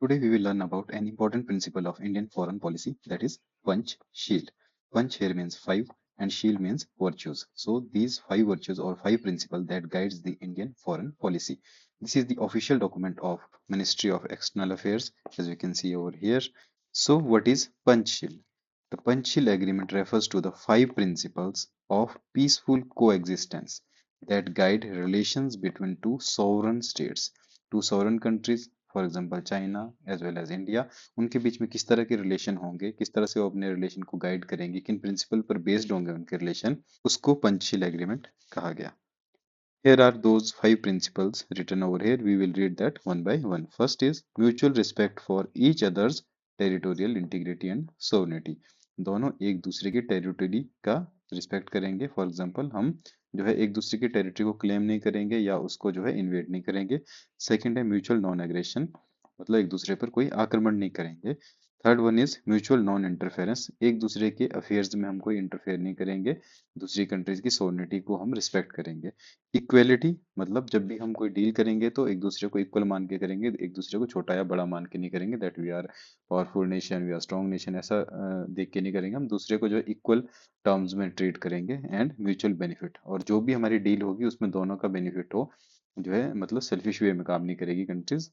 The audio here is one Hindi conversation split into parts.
Today we will learn about an important principle of Indian foreign policy, that is Panch Shield. Panch here means five and Shield means virtues. So these five virtues or five principles that guides the Indian foreign policy. This is the official document of Ministry of External Affairs, as we can see over here. So what is Panch Shield? The Panch Shield agreement refers to the five principles of peaceful coexistence that guide relations between two sovereign countries, for example China as well as India, उनके बीच में किस तरह के रिलेशन होंगे, किस तरह से वो अपने रिलेशन को गाइड करेंगे, किन प्रिंसिपल पर बेस्ड होंगे उनके रिलेशन, उसको पंचशील एग्रीमेंट कहा गया. Here are those five principles written over here. We will read that one by one. First is mutual respect for each other's territorial integrity and sovereignty. दोनों एक दूसरे की टेरिटरी का रिस्पेक्ट करेंगे. फॉर एग्जाम्पल हम जो है एक दूसरे की टेरिटरी को क्लेम नहीं करेंगे या उसको जो है इन्वेड नहीं करेंगे. सेकंड है म्यूचुअल नॉन एग्रेशन, मतलब एक दूसरे पर कोई आक्रमण नहीं करेंगे. Third one is mutual non interference, एक दूसरे के अफेयर्स में हम कोई इंटरफेयर नहीं करेंगे, दूसरी कंट्रीज की सोवरेनिटी को हम रिस्पेक्ट करेंगे. इक्वेलिटी, मतलब जब भी हम कोई डील करेंगे तो एक दूसरे को इक्वल मान के करेंगे, एक दूसरे को छोटा या बड़ा मान के नहीं करेंगे, that we are powerful nation, we are strong nation, ऐसा देख के नहीं करेंगे. हम दूसरे को जो है इक्वल टर्म्स में ट्रीट करेंगे. एंड म्यूचुअल बेनिफिट, और जो भी हमारी डील होगी उसमें दोनों का बेनिफिट हो, जो है मतलब सेल्फिश वे में काम नहीं करेगी कंट्रीज.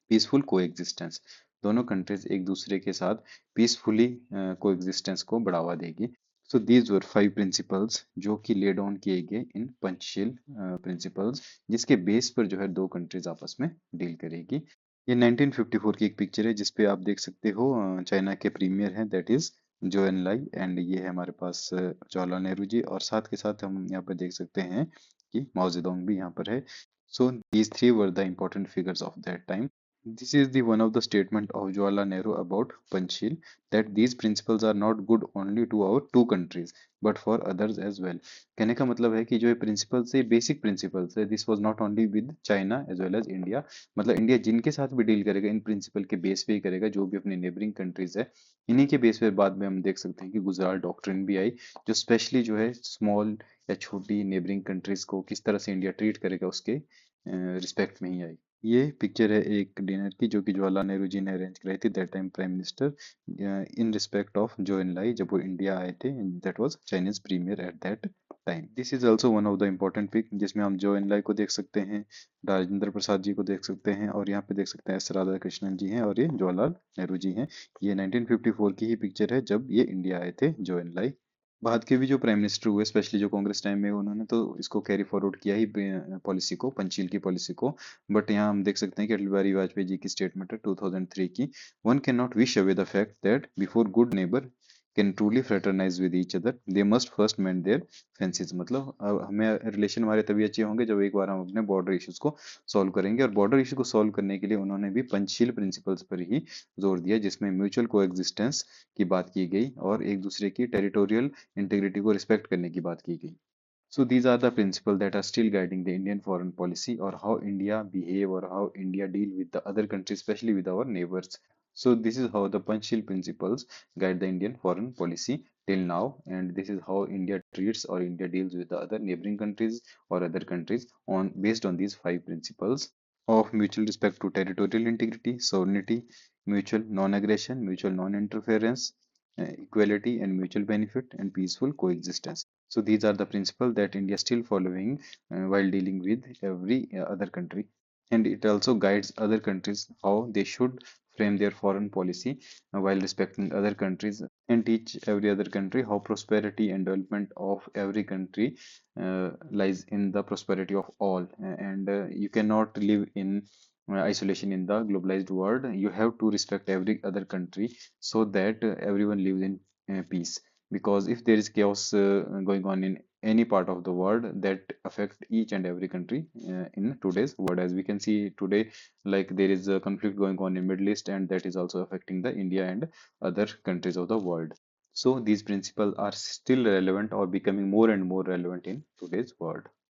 पीसफुल कोएग्जिस्टेंस, दोनों कंट्रीज एक दूसरे के साथ पीसफुली कोएग्जिस्टेंस को बढ़ावा देगी. So these were five principles जो कि ले डाउन किए गए इन पंचशील प्रिंसिपल्स, जिसके बेस पर जो है दो कंट्रीज आपस में डील करेगी. ये 1954 की एक पिक्चर है जिसपे आप देख सकते हो चाइना के प्रीमियर हैं, दैट इज जो एन लाई, एंड ये है हमारे पास जवाहरलाल नेहरू जी, और साथ के साथ हम यहाँ पे देख सकते हैं कि माओ जेडोंग भी यहाँ पर है. So these three were the important figures of that time. This is the one of the statement of Jawaharlal Nehru about Panchsheel, that these principles are not good only to our two countries but for others as well. कहने का मतलब है कि जो ये प्रिंसिपल्स है, बेसिक प्रिंसिपल्स है, this was not only with China as well as India, मतलब इंडिया जिनके साथ भी डील करेगा इन प्रिंसिपल के बेस पे ही करेगा, जो भी अपने नेबरिंग कंट्रीज है इन्हीं के बेस पे. बाद में हम देख सकते हैं कि गुजरात डॉक्ट्रिन भी आई, जो स्पेशली जो है स्मॉल या छोटी नेबरिंग कंट्रीज को किस तरह से इंडिया ट्रीट करेगा उसके रिस्पेक्ट में ही आई. ये पिक्चर है एक डिनर की जो कि जवाहरलाल नेहरू जी ने अरेंज कराई थी, that time prime minister, in respect of Zhou Enlai, जब वो इंडिया आए थे, that was Chinese premier at that time. This is also one of the important pic जिसमें हम जो इन लाई को देख सकते हैं, राजेंद्र प्रसाद जी को देख सकते हैं, और यहाँ पे देख सकते हैं एस राधा कृष्णन जी हैं, और ये जवाहरलाल नेहरू जी हैं. ये 1954 की ही पिक्चर है जब ये इंडिया आए थे जो इन लाई. बाद के भी जो प्राइम मिनिस्टर हुए, स्पेशली जो कांग्रेस टाइम में, उन्होंने तो इसको कैरी फॉरवर्ड किया ही पॉलिसी को, पंचशील की पॉलिसी को. बट यहाँ हम देख सकते हैं कि अटल बिहारी वाजपेयी जी की स्टेटमेंट है 2003 की, one can not wish away the fact that before good neighbour can truly fraternise with each other they must first mend their fences. मतलब हमें रिलेशन हमारे तभी अच्छे होंगे जब एक बार हम अपने बॉर्डर इश्यूज को सॉल्व करेंगे, और बॉर्डर इशू को सॉल्व करने के लिए उन्होंने भी पंचशील प्रिंसिपल्स पर ही जोर दिया, जिसमें म्यूचुअल कोएग्जिस्टेंस की बात की गई और एक दूसरे की टेरिटोरियल इंटीग्रिटी को रिस्पेक्ट करने की बात की गई. So these are the principles that are still guiding the Indian foreign policy, or how India behave or how India deal with the other countries, especially with our neighbors. So this is how the Panchsheel principles guide the Indian foreign policy till now, and this is how India treats or India deals with the other neighboring countries or other countries on based on these five principles of mutual respect to territorial integrity, sovereignty, mutual non-aggression, mutual non-interference, equality and mutual benefit, and peaceful coexistence. So these are the principles that India is still following while dealing with every other country, and it also guides other countries how they should frame their foreign policy while respecting other countries, and teach every other country how prosperity and development of every country lies in the prosperity of all. And you cannot live in isolation in the globalized world. You have to respect every other country so that everyone lives in peace, because if there is chaos going on in any part of the world, that affect each and every country in today's world. As we can see today, like there is a conflict going on in Middle East, and that is also affecting the India and other countries of the world. So these principles are still relevant or becoming more and more relevant in today's world.